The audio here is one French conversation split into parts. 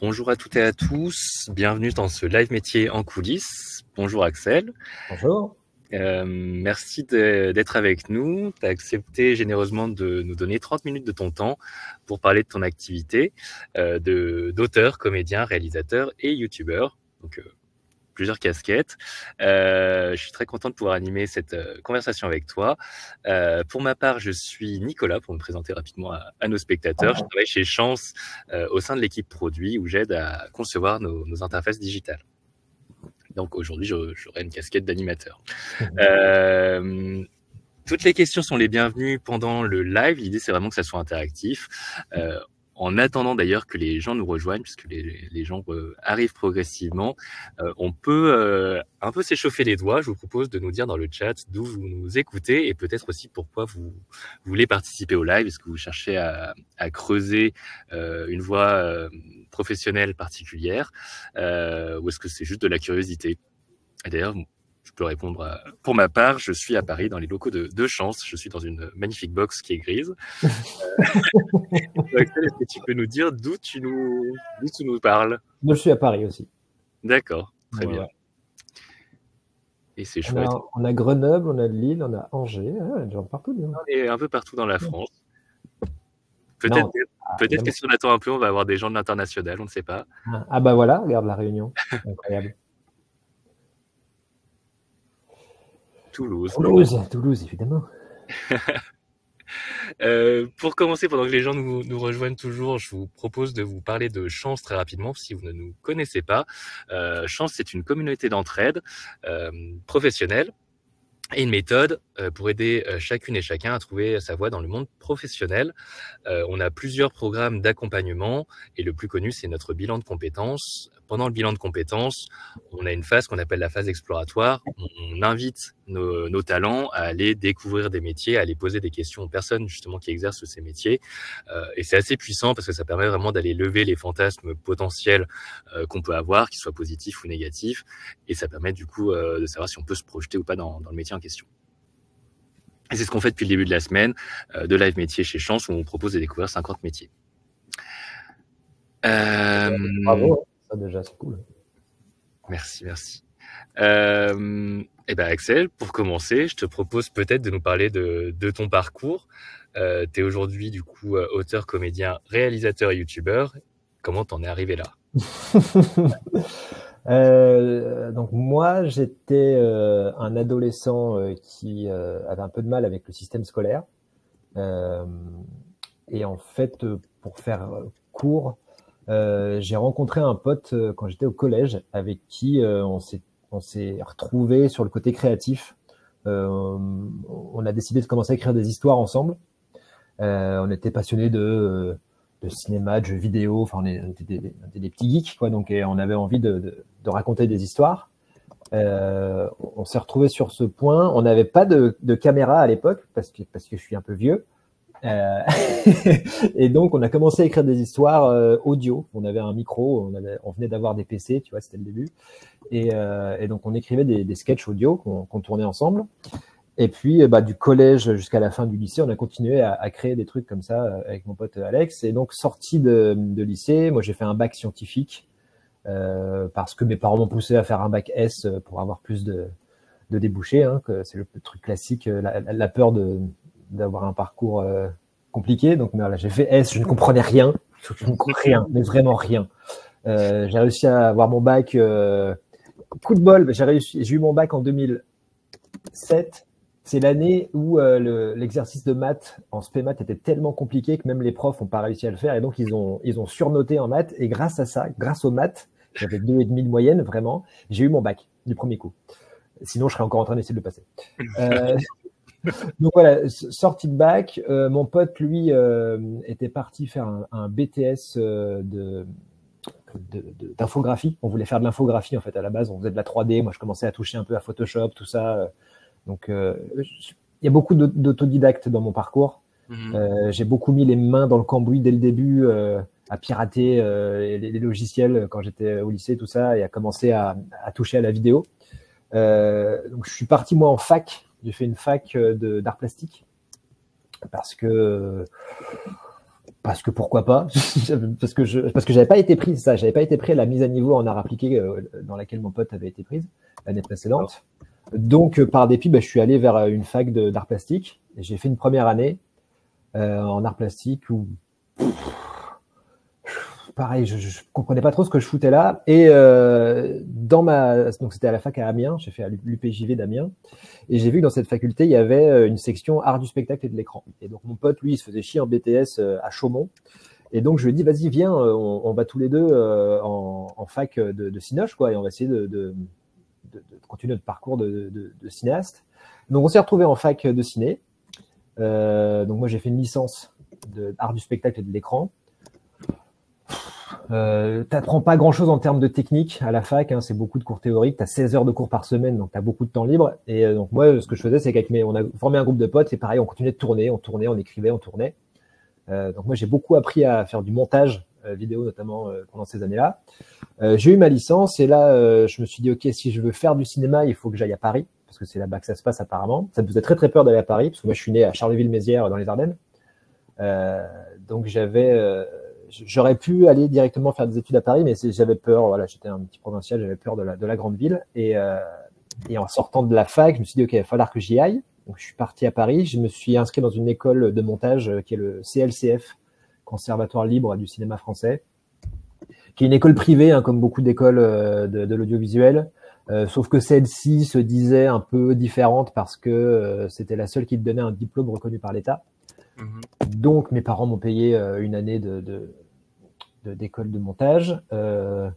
Bonjour à toutes et à tous, bienvenue dans ce live métier en coulisses. Bonjour Axel. Bonjour. Merci d'être avec nous. Tu as accepté généreusement de nous donner 30 minutes de ton temps pour parler de ton activité d'auteur, comédien, réalisateur et youtubeur. Donc, plusieurs casquettes. Je suis très content de pouvoir animer cette conversation avec toi. Pour ma part, je suis Nicolas, pour me présenter rapidement à nos spectateurs. Je travaille chez Chance au sein de l'équipe produit où j'aide à concevoir nos interfaces digitales. Donc aujourd'hui, j'aurai une casquette d'animateur. Toutes les questions sont les bienvenues pendant le live. L'idée, c'est vraiment que ça soit interactif. En attendant d'ailleurs que les gens nous rejoignent, puisque les gens arrivent progressivement, on peut un peu s'échauffer les doigts. Je vous propose de nous dire dans le chat d'où vous nous écoutez et peut-être aussi pourquoi vous voulez participer au live. Est-ce que vous cherchez à creuser une voie professionnelle particulière ou est-ce que c'est juste de la curiosité? Et d'ailleurs, je peux répondre pour ma part, je suis à Paris dans les locaux de Chance. Je suis dans une magnifique box qui est grise. Axel, est-ce que tu peux nous dire d'où tu nous parles? Moi, je suis à Paris aussi. D'accord, très Voilà. bien. Et c'est chouette. On a Grenoble, on a Lille, on a Angers, des gens partout. On est un peu partout dans la France. Peut-être que si on attend un peu, on va avoir des gens de l'international, on ne sait pas. Ah bah voilà, regarde la Réunion, incroyable. Toulouse, évidemment. Pour commencer, pendant que les gens nous rejoignent toujours, je vous propose de vous parler de Chance très rapidement, si vous ne nous connaissez pas. Chance, c'est une communauté d'entraide professionnelle et une méthode pour aider chacune et chacun à trouver sa voie dans le monde professionnel. On a plusieurs programmes d'accompagnement et le plus connu, c'est notre bilan de compétences. Pendant le bilan de compétences, on a une phase qu'on appelle la phase exploratoire. On invite nos talents à aller découvrir des métiers, à aller poser des questions aux personnes justement qui exercent ces métiers. Et c'est assez puissant parce que ça permet vraiment d'aller lever les fantasmes potentiels qu'on peut avoir, qu'ils soient positifs ou négatifs. Et ça permet du coup de savoir si on peut se projeter ou pas dans le métier en question. Et c'est ce qu'on fait depuis le début de la semaine de Live Métier chez Chance, où on propose de découvrir 50 métiers. Bravo, ça déjà, c'est cool. Merci. Et ben Axel, pour commencer, je te propose peut-être de nous parler de ton parcours. Tu es aujourd'hui du coup auteur, comédien, réalisateur et youtubeur. Comment t'en es arrivé là? Donc moi, j'étais un adolescent qui avait un peu de mal avec le système scolaire. Et en fait, pour faire court, j'ai rencontré un pote quand j'étais au collège avec qui on s'est retrouvés sur le côté créatif. On a décidé de commencer à écrire des histoires ensemble. On était passionnés de cinéma, de jeux vidéo, enfin on était des petits geeks, quoi, donc on avait envie de raconter des histoires. On s'est retrouvés sur ce point. On n'avait pas de caméra à l'époque parce que je suis un peu vieux. Et donc on a commencé à écrire des histoires audio. On avait un micro, on venait d'avoir des PC, tu vois, c'était le début. Et donc on écrivait des sketchs audio qu'on tournait ensemble. Et puis, du collège jusqu'à la fin du lycée, on a continué à créer des trucs comme ça avec mon pote Alex. Et donc, sorti de lycée, moi, j'ai fait un bac scientifique parce que mes parents m'ont poussé à faire un bac S pour avoir plus de débouchés. Hein, c'est le truc classique, la peur d'avoir un parcours compliqué. Donc, voilà, j'ai fait S, je ne comprenais rien. Je ne comprenais rien, mais vraiment rien. J'ai réussi à avoir mon bac. Coup de bol, j'ai eu mon bac en 2007. C'est l'année où l'exercice de maths en spé maths était tellement compliqué que même les profs n'ont pas réussi à le faire. Et donc, ils ont surnoté en maths. Et grâce à ça, grâce aux maths, j'avais 2,5 de moyenne, vraiment, j'ai eu mon bac du premier coup. Sinon, je serais encore en train d'essayer de le passer. Donc voilà, sortie de bac, mon pote, lui, était parti faire un BTS d'infographie. On voulait faire de l'infographie, en fait, à la base. On faisait de la 3D. Moi, je commençais à toucher un peu à Photoshop, tout ça. Donc, il y a beaucoup d'autodidactes dans mon parcours. J'ai beaucoup mis les mains dans le cambouis dès le début, à pirater les logiciels quand j'étais au lycée, tout ça, et à commencer à toucher à la vidéo. Donc, je suis parti, moi, en fac. J'ai fait une fac d'art plastique parce que parce que pourquoi pas, parce que j'avais pas été pris, ça, j'avais pas été pris à la mise à niveau en art appliqué dans laquelle mon pote avait été prise l'année précédente. Donc, par dépit, je suis allé vers une fac d'art plastique. Et j'ai fait une première année en art plastique où, pareil, je comprenais pas trop ce que je foutais là. Et donc c'était à la fac à Amiens, j'ai fait à l'UPJV d'Amiens. Et j'ai vu que dans cette faculté, il y avait une section art du spectacle et de l'écran. Et donc mon pote, lui, il se faisait chier en BTS à Chaumont. Et donc je lui ai dit, vas-y, viens, on va tous les deux en fac de Cinoche, quoi, et on va essayer de continuer notre parcours de cinéaste. Donc on s'est retrouvés en fac de ciné. Donc moi j'ai fait une licence d'art du spectacle et de l'écran. T'apprends pas grand chose en termes de technique à la fac, hein, c'est beaucoup de cours théoriques, t'as 16 heures de cours par semaine, donc t'as beaucoup de temps libre. Et donc moi, ce que je faisais, c'est on a formé un groupe de potes, et pareil, on continuait de tourner, on écrivait, on tournait. Donc moi, j'ai beaucoup appris à faire du montage vidéo, notamment pendant ces années-là. J'ai eu ma licence, et là, je me suis dit, ok, si je veux faire du cinéma, il faut que j'aille à Paris, parce que c'est là-bas que ça se passe apparemment. Ça me faisait très très peur d'aller à Paris, parce que moi, je suis né à Charleville-Mézières, dans les Ardennes. Donc j'aurais pu aller directement faire des études à Paris, mais j'avais peur. Voilà, j'étais un petit provincial, j'avais peur de la grande ville. Et en sortant de la fac, je me suis dit, ok, il va falloir que j'y aille. Donc je suis parti à Paris. Je me suis inscrit dans une école de montage qui est le CLCF, Conservatoire libre du cinéma français, qui est une école privée, hein, comme beaucoup d'écoles de l'audiovisuel. Sauf que celle-ci se disait un peu différente parce que c'était la seule qui te donnait un diplôme reconnu par l'État. Donc mes parents m'ont payé une année d'école de montage. Je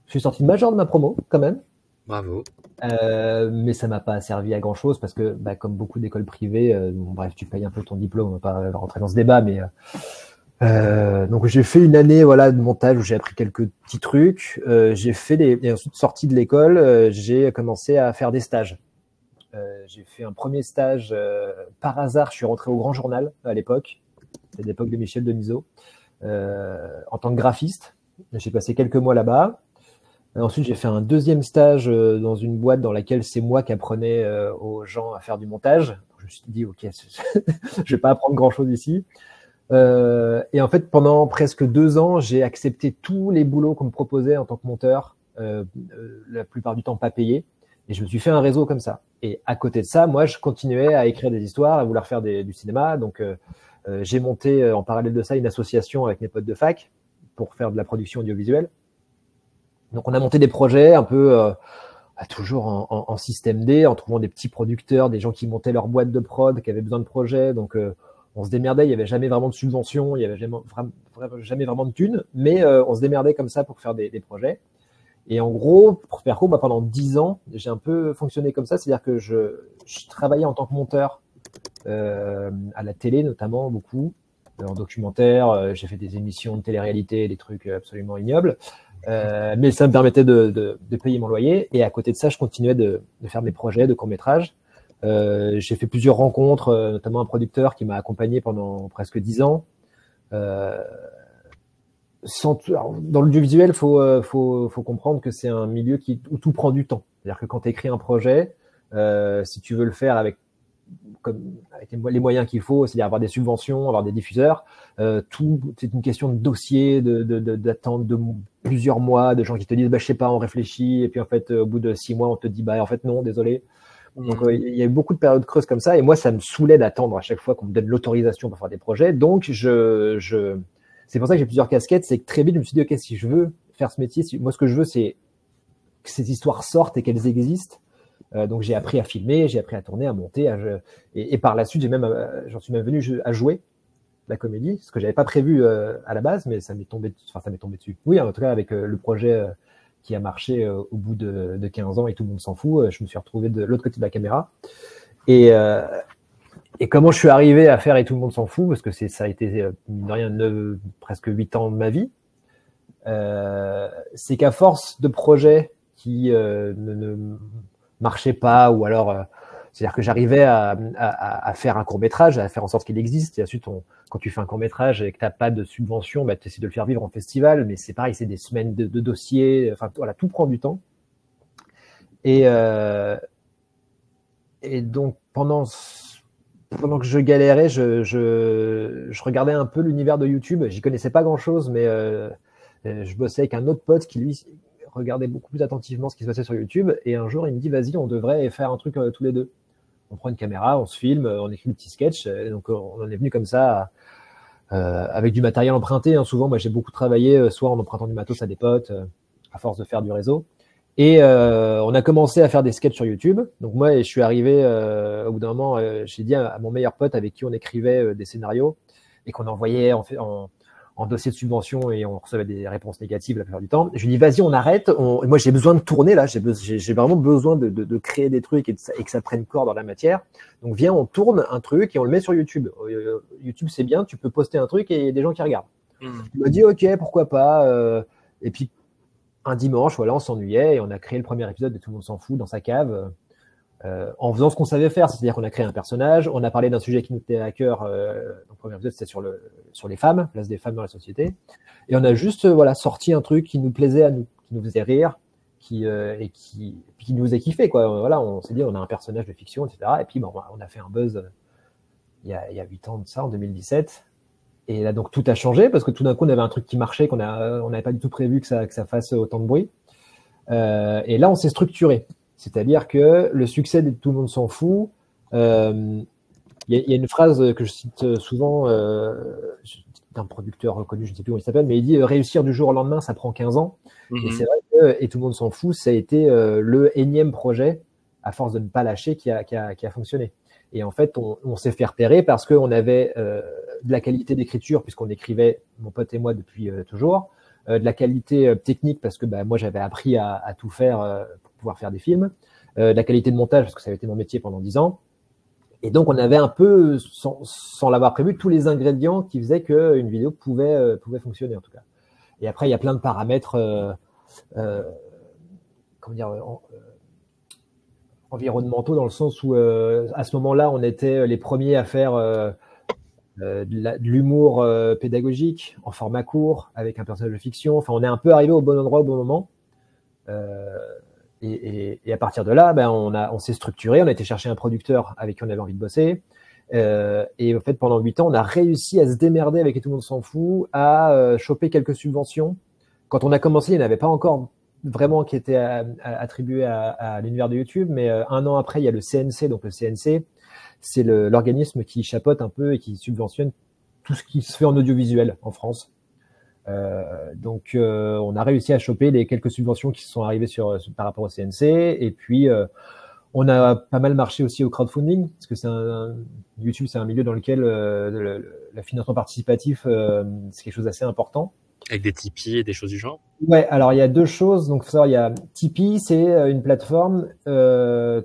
suis sorti de major de ma promo quand même. Bravo. Mais ça m'a pas servi à grand chose parce que comme beaucoup d'écoles privées, bon, bref, tu payes un peu ton diplôme, on va pas rentrer dans ce débat, mais donc j'ai fait une année de montage où j'ai appris quelques petits trucs. J'ai fait et ensuite sorti de l'école, j'ai commencé à faire des stages. J'ai fait un premier stage par hasard. Je suis rentré au Grand Journal à l'époque, c'est l'époque de Michel Denisot, en tant que graphiste. J'ai passé quelques mois là-bas. Ensuite, j'ai fait un deuxième stage dans une boîte dans laquelle c'est moi qui apprenais aux gens à faire du montage. Je me suis dit, ok, je vais pas apprendre grand-chose ici. Et en fait, pendant presque 2 ans, j'ai accepté tous les boulots qu'on me proposait en tant que monteur, la plupart du temps pas payés. Et je me suis fait un réseau comme ça. Et à côté de ça, moi, je continuais à écrire des histoires, à vouloir faire du cinéma. Donc, j'ai monté en parallèle de ça une association avec mes potes de fac pour faire de la production audiovisuelle. Donc, on a monté des projets un peu toujours en système D, en trouvant des petits producteurs, des gens qui montaient leur boîte de prod, qui avaient besoin de projets. Donc, on se démerdait. Il n'y avait jamais vraiment de subvention, il n'y avait jamais vraiment de thunes, mais on se démerdait comme ça pour faire des projets. Et en gros, pour faire court, pendant 10 ans, j'ai un peu fonctionné comme ça, c'est-à-dire que je travaillais en tant que monteur à la télé, notamment beaucoup, en documentaire. J'ai fait des émissions de télé-réalité, des trucs absolument ignobles, mais ça me permettait de payer mon loyer. Et à côté de ça, je continuais de faire des projets de court-métrage. J'ai fait plusieurs rencontres, notamment un producteur qui m'a accompagné pendant presque 10 ans. Dans l'audiovisuel, faut comprendre que c'est un milieu où tout prend du temps. C'est-à-dire que quand tu écris un projet, si tu veux le faire avec les moyens qu'il faut, c'est-à-dire avoir des subventions, avoir des diffuseurs, c'est une question de dossier, d'attente de plusieurs mois, de gens qui te disent je sais pas, on réfléchit, et puis en fait au bout de 6 mois on te dit en fait non, désolé. Donc il y a eu beaucoup de périodes creuses comme ça, et moi ça me saoulait d'attendre à chaque fois qu'on me donne l'autorisation pour faire des projets. Donc c'est pour ça que j'ai plusieurs casquettes. C'est que très vite je me suis dit ok, si je veux faire ce métier, moi ce que je veux c'est que ces histoires sortent et qu'elles existent. Donc j'ai appris à filmer, j'ai appris à tourner, à monter, et par la suite j'en suis même venu à jouer la comédie, ce que j'avais pas prévu à la base, mais ça m'est tombé dessus. Oui, en tout cas avec le projet qui a marché au bout de 15 ans et tout le monde s'en fout, je me suis retrouvé de l'autre côté de la caméra. Et comment je suis arrivé à faire et tout le monde s'en fout, parce que ça a été mine de rien presque 8 ans de ma vie, c'est qu'à force de projets qui ne marchaient pas, ou alors c'est-à-dire que j'arrivais à faire un court-métrage, à faire en sorte qu'il existe, et ensuite quand tu fais un court-métrage et que tu n'as pas de subvention, tu essaies de le faire vivre en festival, mais c'est pareil, c'est des semaines de dossiers, enfin voilà, tout prend du temps. Et donc pendant pendant que je galérais, je regardais un peu l'univers de YouTube. J'y connaissais pas grand-chose, mais je bossais avec un autre pote qui, lui, regardait beaucoup plus attentivement ce qui se passait sur YouTube. Et un jour, il me dit, vas-y, on devrait faire un truc tous les deux. On prend une caméra, on se filme, on écrit un petit sketch. Donc, on en est venu comme ça, avec du matériel emprunté. Hein. Souvent, moi, j'ai beaucoup travaillé, soit en empruntant du matos à des potes, à force de faire du réseau. Et on a commencé à faire des sketchs sur YouTube. Donc moi, je suis arrivé au bout d'un moment, j'ai dit à mon meilleur pote avec qui on écrivait des scénarios et qu'on envoyait en dossier de subvention et on recevait des réponses négatives la plupart du temps. Je lui dis, vas-y, on arrête. Moi, j'ai besoin de tourner là. J'ai vraiment besoin de créer des trucs et que ça prenne corps dans la matière. Donc viens, on tourne un truc et on le met sur YouTube. YouTube, c'est bien. Tu peux poster un truc et il y a des gens qui regardent. Il m'a dit, ok, pourquoi pas. Et puis un dimanche, voilà, on s'ennuyait et on a créé le premier épisode de Tout le monde s'en fout dans sa cave en faisant ce qu'on savait faire, c'est-à-dire qu'on a créé un personnage, on a parlé d'un sujet qui nous tenait à cœur. Donc, le premier épisode, c'était sur les femmes, place des femmes dans la société, et on a juste voilà sorti un truc qui nous plaisait à nous, qui nous faisait rire, qui nous faisait kiffer quoi. Voilà, on s'est dit on a un personnage de fiction, etc. Et puis bon, on a fait un buzz il y a 8 ans de ça, en 2017. Et là, donc, tout a changé parce que tout d'un coup, on avait un truc qui marchait, on n'avait pas du tout prévu que ça fasse autant de bruit. Et là, on s'est structuré. C'est-à-dire que le succès de Tout le monde s'en fout, il y a une phrase que je cite souvent d'un producteur reconnu, je ne sais plus comment il s'appelle, mais il dit réussir du jour au lendemain, ça prend 15 ans. Et c'est vrai que Et Tout le monde s'en fout, ça a été le énième projet, à force de ne pas lâcher, qui a fonctionné. Et en fait, on s'est fait repérer parce qu'on avait de la qualité d'écriture, puisqu'on écrivait, mon pote et moi, depuis toujours, de la qualité technique, parce que moi, j'avais appris à tout faire pour pouvoir faire des films, de la qualité de montage, parce que ça avait été mon métier pendant 10 ans. Et donc, on avait un peu, sans l'avoir prévu, tous les ingrédients qui faisaient qu'une vidéo pouvait fonctionner, en tout cas. Et après, il y a plein de paramètres comment dire, environnementaux, dans le sens où à ce moment-là, on était les premiers à faire de l'humour pédagogique en format court avec un personnage de fiction. Enfin, on est un peu arrivé au bon endroit au bon moment. Et à partir de là, on s'est structuré, on a été chercher un producteur avec qui on avait envie de bosser. Et en fait, pendant 8 ans, on a réussi à se démerder avec Et Tout le monde s'en fout, à choper quelques subventions. Quand on a commencé, il n'y en avait pas encore vraiment qui était attribué à l'univers de YouTube, mais un an après, il y a le CNC. Donc le CNC, c'est l'organisme qui chapeaute un peu et qui subventionne tout ce qui se fait en audiovisuel en France. Donc on a réussi à choper les quelques subventions qui sont arrivées par rapport au CNC, et puis on a pas mal marché aussi au crowdfunding, parce que YouTube, c'est un milieu dans lequel le financement participatif, c'est quelque chose d'assez important. Avec des Tipeee et des choses du genre? Ouais, alors il y a deux choses. Donc, faut savoir, il y a Tipeee, c'est une plateforme,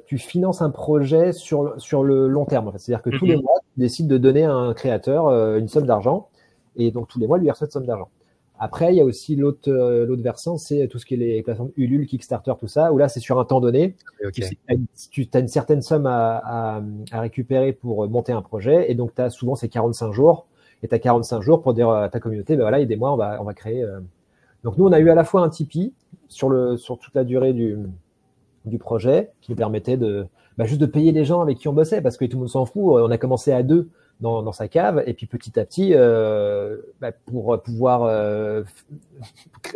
tu finances un projet sur le long terme. En fait. C'est-à-dire que tous les mois, tu décides de donner à un créateur une somme d'argent, et donc tous les mois, lui reçoit cette somme d'argent. Après, il y a aussi l'autre versant, c'est tout ce qui est les plateformes Ulule, Kickstarter, tout ça, où là, c'est sur un temps donné. Okay. Tu as une certaine somme à récupérer pour monter un projet, et donc tu as souvent ces 45 jours, et tu as 45 jours pour dire à ta communauté, voilà, aidez-moi, on va créer. Donc nous, on a eu à la fois un Tipeee sur toute la durée du projet, qui nous permettait juste de payer les gens avec qui on bossait, parce que Tout le monde s'en fout. On a commencé à 2 dans sa cave, et puis petit à petit, pour pouvoir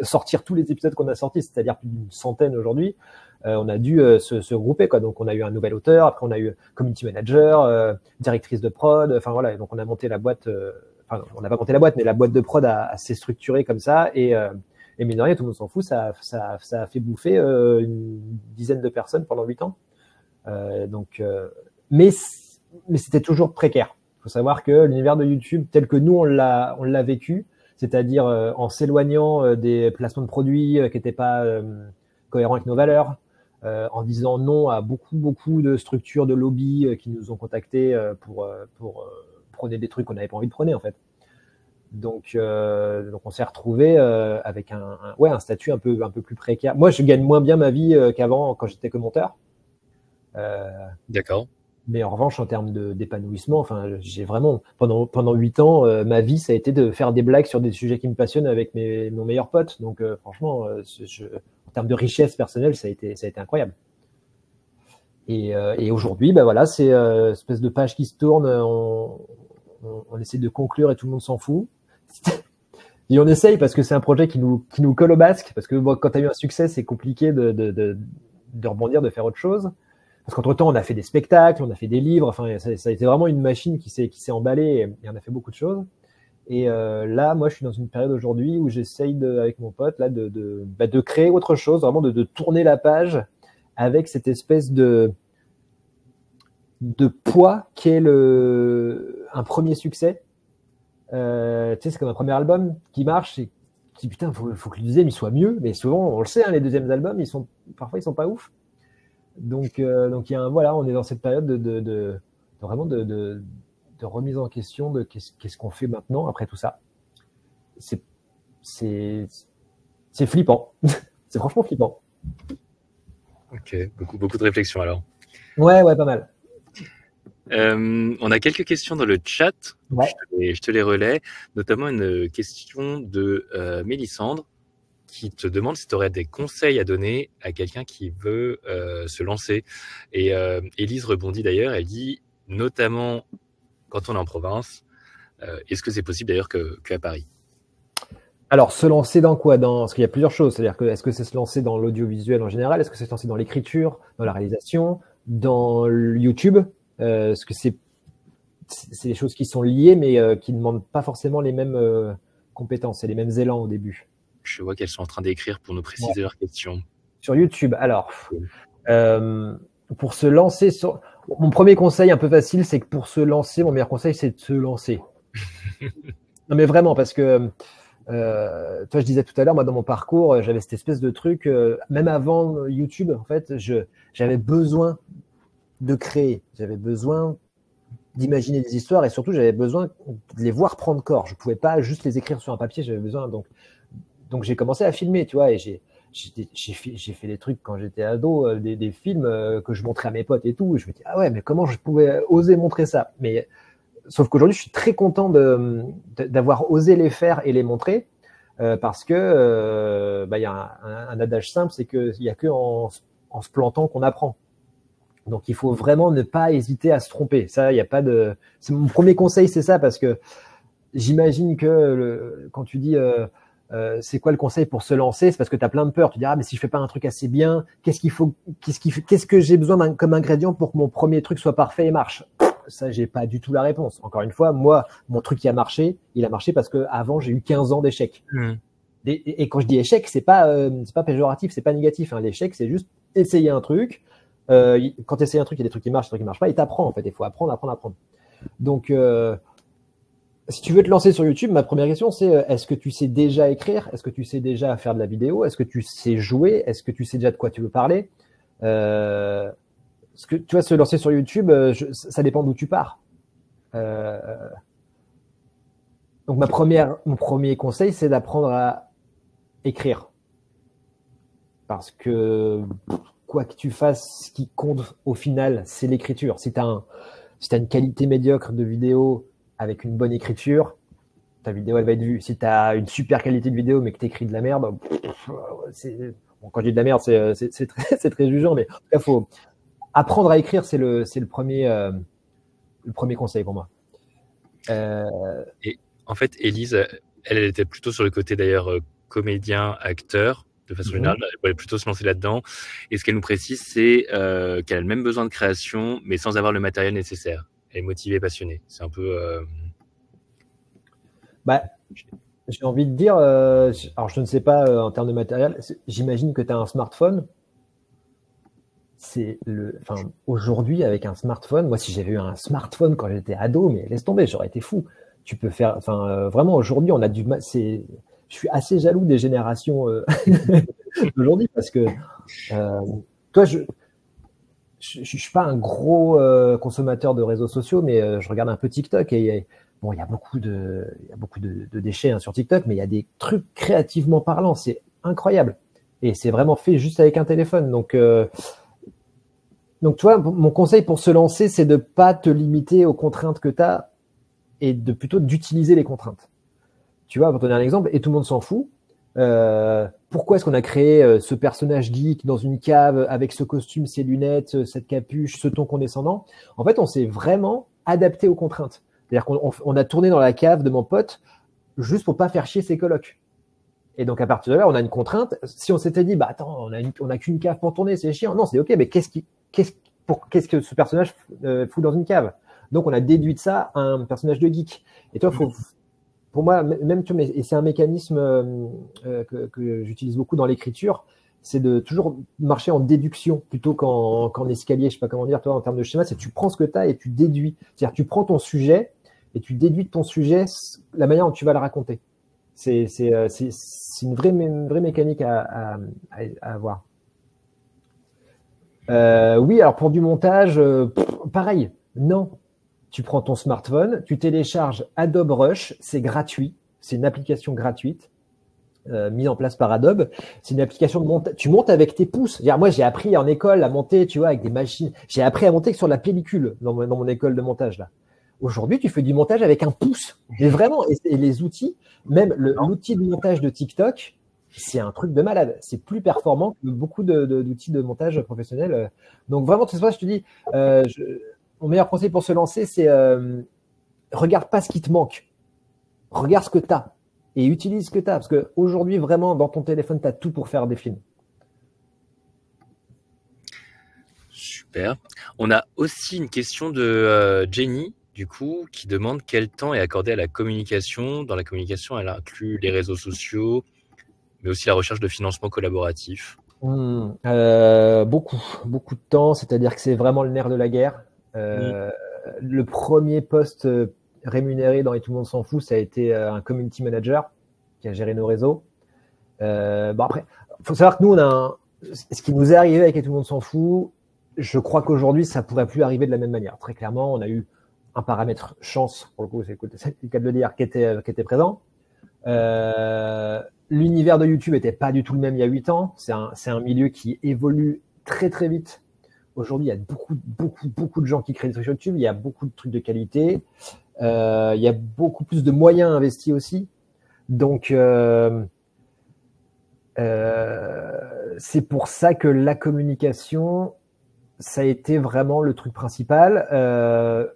sortir tous les épisodes qu'on a sortis, c'est-à-dire plus d'une centaine aujourd'hui, on a dû se grouper, quoi. Donc on a eu un nouvel auteur, après on a eu community manager, directrice de prod, enfin voilà. Donc on a monté la boîte. On n'a pas monté la boîte, mais la boîte de prod s'est structurée comme ça, et mine de rien, Tout le monde s'en fout, ça a fait bouffer une dizaine de personnes pendant 8 ans. Mais c'était toujours précaire. Il faut savoir que l'univers de YouTube, tel que nous on l'a vécu, c'est-à-dire en s'éloignant des placements de produits qui n'étaient pas cohérents avec nos valeurs, en disant non à beaucoup de structures de lobby qui nous ont contactés pour prôner des trucs qu'on n'avait pas envie de prôner, en fait. Donc on s'est retrouvé avec un statut un peu plus précaire. Moi, je gagne moins bien ma vie qu'avant, quand j'étais que monteur. D'accord. Mais en revanche, en termes d'épanouissement, enfin, j'ai vraiment pendant 8 ans, ma vie, ça a été de faire des blagues sur des sujets qui me passionnent avec mon meilleur pote. Donc franchement, en termes de richesse personnelle, ça a été incroyable. Et aujourd'hui, bah voilà, c'est une espèce de page qui se tourne, on essaie de conclure et tout le monde s'en fout. Et on essaye parce que c'est un projet qui nous colle au basque, parce que bon, quand tu as eu un succès, c'est compliqué de rebondir, de faire autre chose. Parce qu'entre-temps, on a fait des spectacles, on a fait des livres, enfin, ça a été vraiment une machine qui s'est emballée et on a fait beaucoup de choses. Et là, moi, je suis dans une période aujourd'hui où j'essaye, avec mon pote, là, de créer autre chose, vraiment de tourner la page avec cette espèce de poids qu'est un premier succès. Tu sais, c'est comme un premier album qui marche et qui, putain, faut que le deuxième il soit mieux. Mais souvent, on le sait, hein, les deuxièmes albums, parfois, ils sont pas ouf. Donc, il y a voilà, on est dans cette période vraiment de remise en question de qu'est-ce qu'on fait maintenant après tout ça. C'est flippant. C'est franchement flippant. Ok, beaucoup de réflexion alors. Ouais, pas mal. On a quelques questions dans le chat. Ouais. Je te les relais, notamment une question de Mélissandre qui te demande si tu aurais des conseils à donner à quelqu'un qui veut se lancer. Et Élise rebondit d'ailleurs, elle dit notamment quand on est en province, est-ce que c'est possible d'ailleurs qu'à Paris? Alors, se lancer dans quoi? Parce qu'il y a plusieurs choses. C'est-à-dire que est-ce que c'est se lancer dans l'audiovisuel en général? Est-ce que c'est se lancer dans l'écriture, dans la réalisation, dans YouTube? Est-ce que c'est des choses qui sont liées, mais qui ne demandent pas forcément les mêmes compétences et les mêmes élans au début? Je vois qu'elles sont en train d'écrire pour nous préciser leurs questions. Sur YouTube, alors, pour se lancer mon premier conseil un peu facile, c'est que pour se lancer, mon meilleur conseil, c'est de se lancer. Non, mais vraiment, parce que toi, je disais tout à l'heure, moi, dans mon parcours, j'avais cette espèce de truc, même avant YouTube, en fait, j'avais besoin de créer, j'avais besoin d'imaginer des histoires et surtout, j'avais besoin de les voir prendre corps. Je pouvais pas juste les écrire sur un papier, j'avais besoin. Donc j'ai commencé à filmer, tu vois, et j'ai fait des trucs quand j'étais ado, des films que je montrais à mes potes et tout. Et je me dis, ah ouais, mais comment je pouvais oser montrer ça? Mais sauf qu'aujourd'hui, je suis très content d'avoir osé les faire et les montrer parce que y a un adage simple, c'est qu'il n'y a que en se plantant qu'on apprend. Donc, il faut vraiment ne pas hésiter à se tromper. Ça, il n'y a pas de. C'est mon premier conseil, c'est ça, parce que j'imagine que quand tu dis c'est quoi le conseil pour se lancer, c'est parce que tu as plein de peur. Tu dis, ah, mais si je fais pas un truc assez bien, qu'est-ce que j'ai besoin comme ingrédient pour que mon premier truc soit parfait et marche? Ça, j'ai pas du tout la réponse. Encore une fois, moi, mon truc qui a marché, il a marché parce que avant j'ai eu 15 ans d'échecs. Et quand je dis échec, c'est pas péjoratif, c'est pas négatif. Hein. L'échec, c'est juste essayer un truc. Quand tu essayes un truc, il y a des trucs qui marchent, des trucs qui marchent pas, et t'apprends en fait. Il faut apprendre. Donc, si tu veux te lancer sur YouTube, ma première question c'est est-ce que tu sais déjà écrire? Est-ce que tu sais déjà faire de la vidéo? Est-ce que tu sais jouer? Est-ce que tu sais déjà de quoi tu veux parler? Parce que tu vois, se lancer sur YouTube, ça dépend d'où tu pars. Donc mon premier conseil, c'est d'apprendre à écrire, parce que quoi que tu fasses, ce qui compte au final, c'est l'écriture. Si tu as une qualité médiocre de vidéo avec une bonne écriture, ta vidéo, elle va être vue. Si tu as une super qualité de vidéo, mais que tu écris de la merde, bon, quand je dis de la merde, c'est très jugeant, mais en tout cas, faut apprendre à écrire, c'est le premier conseil pour moi. Et en fait, Élise, elle était plutôt sur le côté d'ailleurs comédien, acteur, de façon générale, elle voulait plutôt se lancer là-dedans. Et ce qu'elle nous précise, c'est qu'elle a le même besoin de création, mais sans avoir le matériel nécessaire. Elle est motivée, passionnée. C'est un peu... J'ai envie de dire, alors je ne sais pas en termes de matériel, j'imagine que tu as un smartphone. Aujourd'hui, avec un smartphone, moi, si j'avais eu un smartphone quand j'étais ado, mais laisse tomber, j'aurais été fou. Tu peux faire, vraiment, aujourd'hui, on a je suis assez jaloux des générations d'aujourd'hui parce que, toi, je suis pas un gros consommateur de réseaux sociaux, mais je regarde un peu TikTok et bon, il y a beaucoup de déchets hein, sur TikTok, mais il y a des trucs créativement parlant, c'est incroyable. Et c'est vraiment fait juste avec un téléphone. Donc, tu vois, mon conseil pour se lancer, c'est de pas te limiter aux contraintes que tu as et plutôt d'utiliser les contraintes. Tu vois, pour te donner un exemple, et tout le monde s'en fout, pourquoi est-ce qu'on a créé ce personnage geek dans une cave avec ce costume, ces lunettes, cette capuche, ce ton condescendant? En fait, on s'est vraiment adapté aux contraintes. C'est-à-dire qu'on a tourné dans la cave de mon pote juste pour pas faire chier ses colocs. Et donc, à partir de là, on a une contrainte. Si on s'était dit, bah attends, on a qu'une cave pour tourner, c'est chiant. Non, c'est OK, mais qu'est-ce que ce personnage fout dans une cave? Donc, on a déduit de ça un personnage de geek. Et toi, pour moi, même, et c'est un mécanisme que j'utilise beaucoup dans l'écriture, c'est de toujours marcher en déduction plutôt qu'en escalier, je sais pas comment dire, toi, en termes de schéma, c'est tu prends ce que tu as et tu déduis. C'est-à-dire, tu prends ton sujet et tu déduis de ton sujet la manière dont tu vas le raconter. C'est une vraie mécanique à avoir. Oui, alors pour du montage, pareil, non. Tu prends ton smartphone, tu télécharges Adobe Rush, c'est gratuit, c'est une application gratuite mise en place par Adobe. C'est une application de montage. Tu montes avec tes pouces. Moi, j'ai appris en école à monter, tu vois, avec des machines. J'ai appris à monter sur la pellicule dans mon école de montage là. Aujourd'hui, tu fais du montage avec un pouce. Mais vraiment, et les outils, même l'outil de montage de TikTok, c'est un truc de malade. C'est plus performant que beaucoup d'outils de montage professionnels. Donc vraiment, c'est ça, je te dis, mon meilleur conseil pour se lancer, c'est regarde pas ce qui te manque. Regarde ce que tu as et utilise ce que tu as. Parce qu'aujourd'hui, vraiment, dans ton téléphone, tu as tout pour faire des films. Super. On a aussi une question de Jenny, du coup, qui demande quel temps est accordé à la communication. Dans la communication, elle inclut les réseaux sociaux, mais aussi la recherche de financement collaboratif. Beaucoup de temps. C'est-à-dire que c'est vraiment le nerf de la guerre. Le premier poste rémunéré dans Et tout le monde s'en fout, ça a été un community manager qui a géré nos réseaux. Après, faut savoir que nous, ce qui nous est arrivé avec Et tout le monde s'en fout, je crois qu'aujourd'hui, ça pourrait plus arriver de la même manière. Très clairement, on a eu un paramètre chance, pour le coup, c'est le cas de le dire, qui était présent. L'univers de YouTube était pas du tout le même il y a 8 ans. C'est un milieu qui évolue très très vite. Aujourd'hui, il y a beaucoup de gens qui créent des trucs sur YouTube. Il y a beaucoup de trucs de qualité. Il y a beaucoup plus de moyens investis aussi. Donc, c'est pour ça que la communication, ça a été vraiment le truc principal.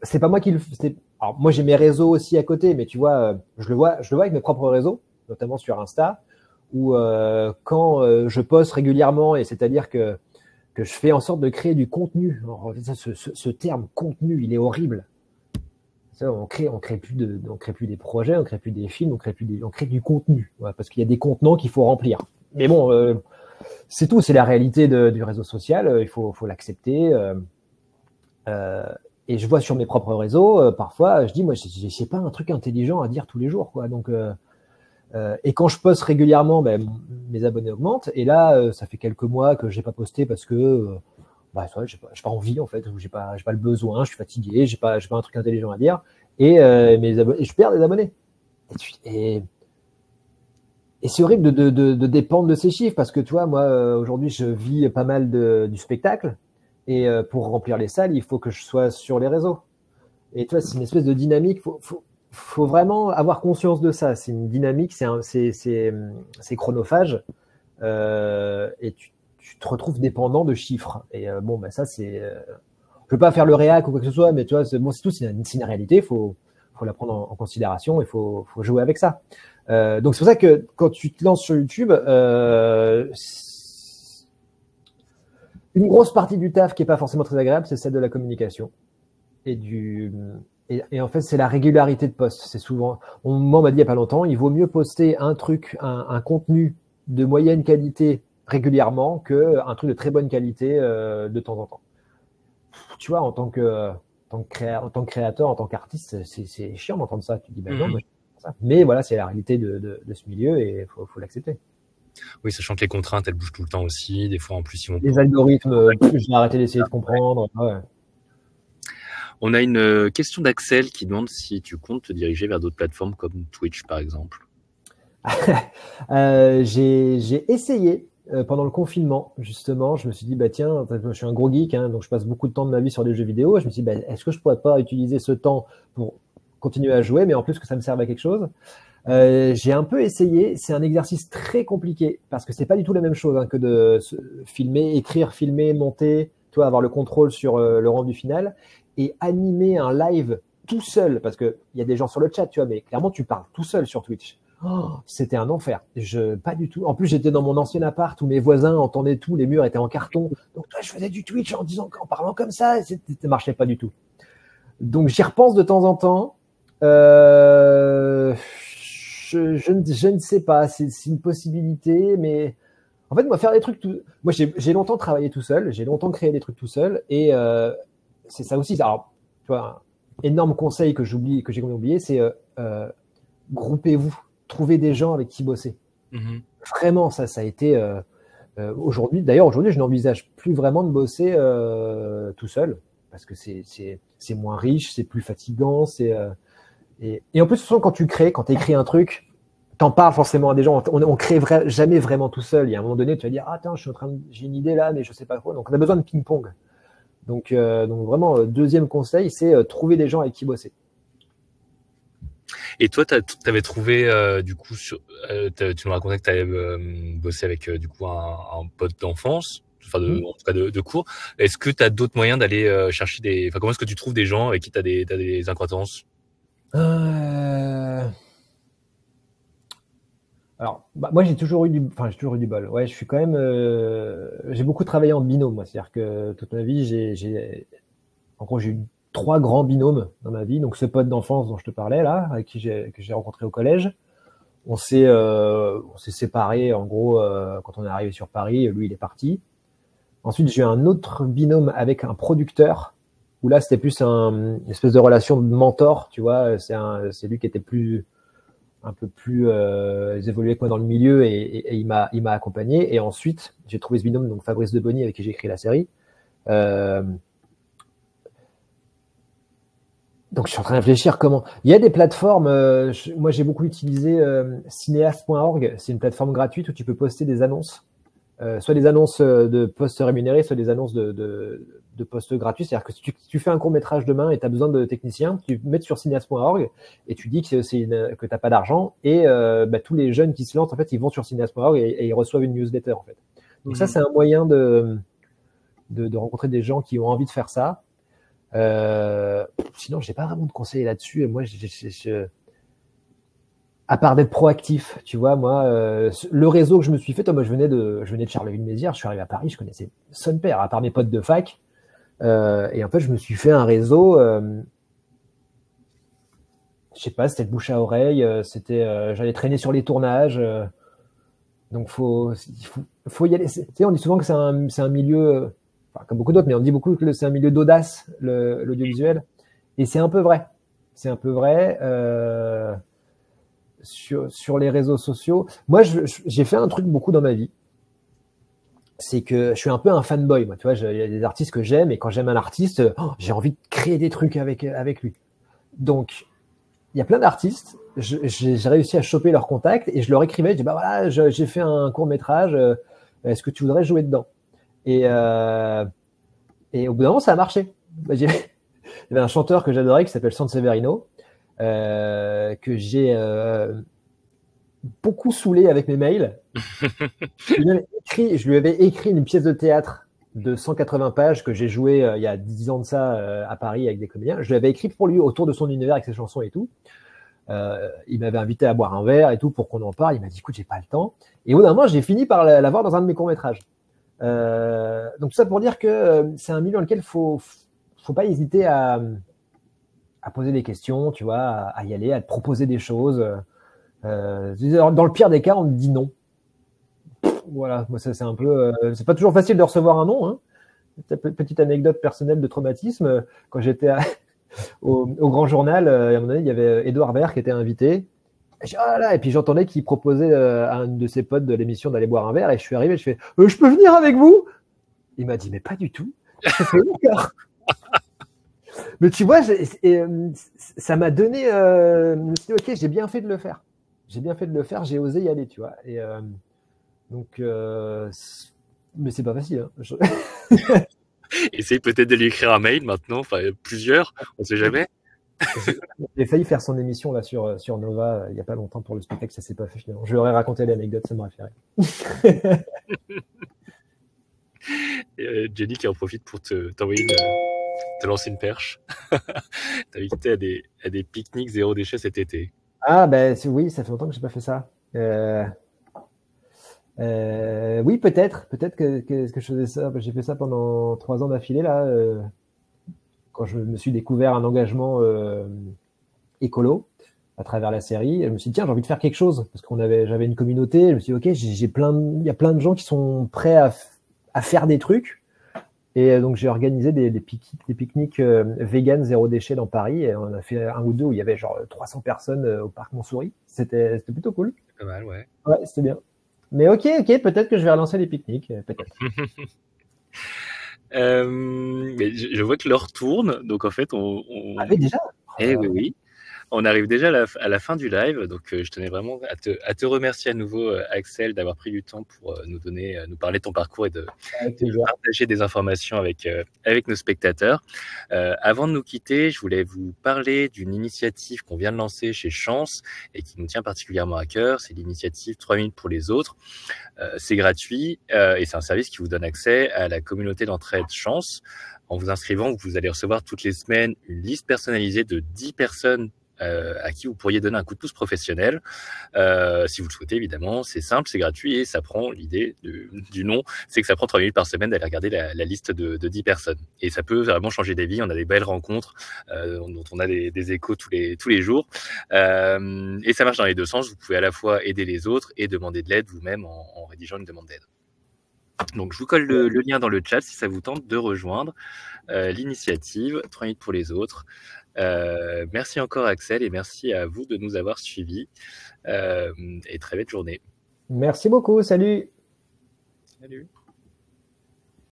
C'est pas moi qui le fais. Alors, moi, j'ai mes réseaux aussi à côté, mais tu vois, je le vois avec mes propres réseaux, notamment sur Insta, où quand je poste régulièrement, et c'est-à-dire que je fais en sorte de créer du contenu. Alors, ce terme contenu, il est horrible. On crée plus des projets, on crée plus des films, on crée du contenu, ouais, parce qu'il y a des contenants qu'il faut remplir. Mais bon, c'est tout, c'est la réalité du réseau social. Il faut l'accepter. Et je vois sur mes propres réseaux, parfois, je dis, moi, j'ai pas un truc intelligent à dire tous les jours, quoi. Donc, et quand je poste régulièrement, mes abonnés augmentent. Et là, ça fait quelques mois que j'ai pas posté parce que j'ai pas envie en fait, ou j'ai pas le besoin, je suis fatigué, j'ai pas un truc intelligent à dire. Et je perds des abonnés. Et c'est horrible de dépendre de ces chiffres parce que tu vois, moi aujourd'hui, je vis pas mal du spectacle. Et pour remplir les salles, il faut que je sois sur les réseaux. Et tu vois, c'est une espèce de dynamique. Faut vraiment avoir conscience de ça. C'est une dynamique, c'est chronophage, et tu te retrouves dépendant de chiffres. Et ça, c'est. Je veux pas faire le réac ou quoi que ce soit, mais tu vois, c'est tout, c'est une réalité. Faut la prendre en considération et faut jouer avec ça. Donc c'est pour ça que quand tu te lances sur YouTube, une grosse partie du taf qui est pas forcément très agréable, c'est celle de la communication et en fait, c'est la régularité de poste. C'est souvent, on m'a dit il y a pas longtemps, il vaut mieux poster un un contenu de moyenne qualité régulièrement qu'un truc de très bonne qualité de temps en temps. Tu vois, en tant que créateur, en tant qu'artiste, c'est chiant d'entendre ça. Tu te dis, non, moi, je fais ça. Mais voilà, c'est la réalité de ce milieu et faut l'accepter. Oui, sachant que les contraintes, elles bougent tout le temps aussi. Des fois, en plus, ils vont. Les algorithmes, j'ai arrêté d'essayer de comprendre. Ouais. On a une question d'Axel qui demande si tu comptes te diriger vers d'autres plateformes comme Twitch, par exemple. J'ai essayé pendant le confinement, justement. Je me suis dit, tiens, je suis un gros geek, hein, donc je passe beaucoup de temps de ma vie sur des jeux vidéo. Je me suis dit, est-ce que je pourrais pas utiliser ce temps pour continuer à jouer, mais en plus que ça me serve à quelque chose. J'ai un peu essayé. C'est un exercice très compliqué parce que c'est pas du tout la même chose hein, que de filmer, écrire, filmer, monter, toi avoir le contrôle sur le rendu final et animer un live tout seul parce que il y a des gens sur le chat, tu vois, mais clairement tu parles tout seul sur Twitch. Oh, c'était un enfer. Pas du tout. En plus, j'étais dans mon ancien appart où mes voisins entendaient tout, les murs étaient en carton. Donc, toi, je faisais du Twitch en parlant comme ça, ça marchait pas du tout. Donc, j'y repense de temps en temps. Je ne sais pas, c'est une possibilité, mais en fait, moi, faire des trucs moi, j'ai longtemps travaillé tout seul, j'ai longtemps créé des trucs tout seul, et c'est ça aussi. Alors, tu vois, un énorme conseil que j'ai oublié, c'est groupez-vous, trouvez des gens avec qui bosser. Vraiment, ça a été aujourd'hui. D'ailleurs, aujourd'hui, je n'envisage plus vraiment de bosser tout seul parce que c'est moins riche, c'est plus fatigant, et en plus, souvent, quand tu écris un truc, t'en parles forcément à des gens. On crée jamais vraiment tout seul. Il y a un moment donné, tu vas dire, ah, attends, j'ai une idée là, mais je sais pas trop. Donc, on a besoin de ping-pong. Donc vraiment, deuxième conseil, c'est trouver des gens avec qui bosser. Et toi, t'avais trouvé, du coup, tu nous racontais que t'avais bossé avec, du coup, un pote d'enfance, enfin, en tout cas, de cours. Est-ce que t'as d'autres moyens d'aller chercher enfin, comment est-ce que tu trouves des gens avec qui t'as des acquaintances? Alors, moi, j'ai toujours eu du bol. Ouais, je suis quand même, j'ai beaucoup travaillé en binôme, moi. C'est-à-dire que toute ma vie, en gros, j'ai eu 3 grands binômes dans ma vie. Donc, ce pote d'enfance dont je te parlais, là, que j'ai rencontré au collège. On s'est séparés, en gros, quand on est arrivé sur Paris. Lui, il est parti. Ensuite, j'ai eu un autre binôme avec un producteur, où là, c'était plus une espèce de relation de mentor, tu vois. C'est lui qui était un peu plus évolué que moi dans le milieu et il m'a accompagné. Et ensuite, j'ai trouvé ce binôme, donc Fabrice Debony, avec qui j'ai écrit la série. Donc, je suis en train de réfléchir comment. Il y a des plateformes. Moi, j'ai beaucoup utilisé cinéaste.org. C'est une plateforme gratuite où tu peux poster des annonces, soit des annonces de postes rémunérés, soit des annonces de postes gratuits. C'est-à-dire que si tu fais un court-métrage demain et tu as besoin de techniciens, tu mets sur cinéaste.org et tu dis que tu n'as pas d'argent. Et tous les jeunes qui se lancent, en fait, ils vont sur cinéaste.org et ils reçoivent une newsletter, en fait. Donc ça, c'est un moyen de rencontrer des gens qui ont envie de faire ça. Sinon, j'ai pas vraiment de conseils là-dessus. Moi, à part d'être proactif, tu vois, moi, le réseau que je me suis fait, moi, je venais de Charleville-Mézières, je suis arrivé à Paris, je connaissais son père, à part mes potes de fac, et en fait, je me suis fait un réseau. Je sais pas, c'était de bouche à oreille, j'allais traîner sur les tournages, donc faut y aller. Tu sais, on dit souvent que c'est un milieu. Enfin, comme beaucoup d'autres, mais on dit beaucoup que c'est un milieu d'audace, l'audiovisuel. Et c'est un peu vrai. C'est un peu vrai sur les réseaux sociaux. Moi, j'ai fait un truc beaucoup dans ma vie. C'est que je suis un peu un fanboy. Moi, tu vois, il y a des artistes que j'aime et quand j'aime un artiste, j'ai envie de créer des trucs avec lui. Donc, il y a plein d'artistes. J'ai réussi à choper leurs contacts et je leur écrivais. Je dis, bah voilà, j'ai fait un court-métrage. Est-ce que tu voudrais jouer dedans? Et au bout d'un moment, ça a marché. Il y avait un chanteur que j'adorais qui s'appelle Sanseverino, que j'ai beaucoup saoulé avec mes mails. Je lui avais écrit une pièce de théâtre de 180 pages que j'ai joué il y a 10 ans de ça à Paris avec des comédiens. Je l'avais écrit pour lui autour de son univers avec ses chansons et tout. Il m'avait invité à boire un verre et tout pour qu'on en parle. Il m'a dit, écoute, j'ai pas le temps. Et au bout d'un moment, j'ai fini par l'avoir dans un de mes courts-métrages. Donc tout ça pour dire que c'est un milieu dans lequel faut pas hésiter à poser des questions, tu vois, à y aller, à te proposer des choses. Dans le pire des cas, on te dit non. Voilà, moi ça c'est un peu, c'est pas toujours facile de recevoir un non. Hein. Petite anecdote personnelle de traumatisme. Quand j'étais au Grand Journal, à un moment donné, il y avait Édouard Baird qui était invité. Et puis j'entendais qu'il proposait à un de ses potes de l'émission d'aller boire un verre et je suis arrivé, je fais je peux venir avec vous? Il m'a dit mais pas du tout. Mais tu vois, ça m'a donné je me suis dit, ok, j'ai bien fait de le faire. J'ai osé y aller, tu vois. Et donc mais c'est pas facile. Hein. Essaye peut-être de lui écrire un mail maintenant, enfin plusieurs, on sait jamais. J'ai failli faire son émission là sur Nova il n'y a pas longtemps pour le spectacle, ça s'est pas fait finalement. Je lui aurais raconté l'anecdote, ça m'aurait fait rire. Et, Jenny qui en profite pour te lancer une perche. T'inviter à des pique-niques zéro déchet cet été. Ah ben oui, ça fait longtemps que j'ai pas fait ça. Oui, peut-être que je faisais ça. J'ai fait ça pendant 3 ans d'affilée là, quand je me suis découvert un engagement écolo à travers la série. Je me suis dit tiens, j'ai envie de faire quelque chose parce j'avais une communauté. Je me suis dit ok, il y a plein de gens qui sont prêts à faire des trucs. Et donc j'ai organisé des pique-niques vegan zéro déchet dans Paris. Et on a fait un ou deux où il y avait genre 300 personnes au parc Montsouris. C'était plutôt cool. Pas mal, ouais. Ouais, c'était bien. Mais ok, peut-être que je vais relancer les pique-niques, peut-être. Mais je vois que l'heure tourne, donc en fait, Ah oui, déjà? Eh oui, oui. On arrive déjà à la fin du live, donc je tenais vraiment à te remercier à nouveau, Axel, d'avoir pris du temps pour nous parler de ton parcours et de partager des informations avec nos spectateurs. Avant de nous quitter, je voulais vous parler d'une initiative qu'on vient de lancer chez Chance et qui nous tient particulièrement à cœur. C'est l'initiative 3 minutes pour les autres. C'est gratuit et c'est un service qui vous donne accès à la communauté d'entraide Chance. En vous inscrivant, vous allez recevoir toutes les semaines une liste personnalisée de 10 personnes à qui vous pourriez donner un coup de pouce professionnel. Si vous le souhaitez, évidemment, c'est simple, c'est gratuit et ça prend l'idée du nom, c'est que ça prend 3 minutes par semaine d'aller regarder la liste de 10 personnes. Et ça peut vraiment changer des vies. On a des belles rencontres dont on a des échos tous les jours. Et ça marche dans les deux sens. Vous pouvez à la fois aider les autres et demander de l'aide vous-même en rédigeant une demande d'aide. Donc, je vous colle le lien dans le chat si ça vous tente de rejoindre l'initiative 3 minutes pour les autres. Merci encore Axel et merci à vous de nous avoir suivis et très belle journée. Merci beaucoup, salut. Salut.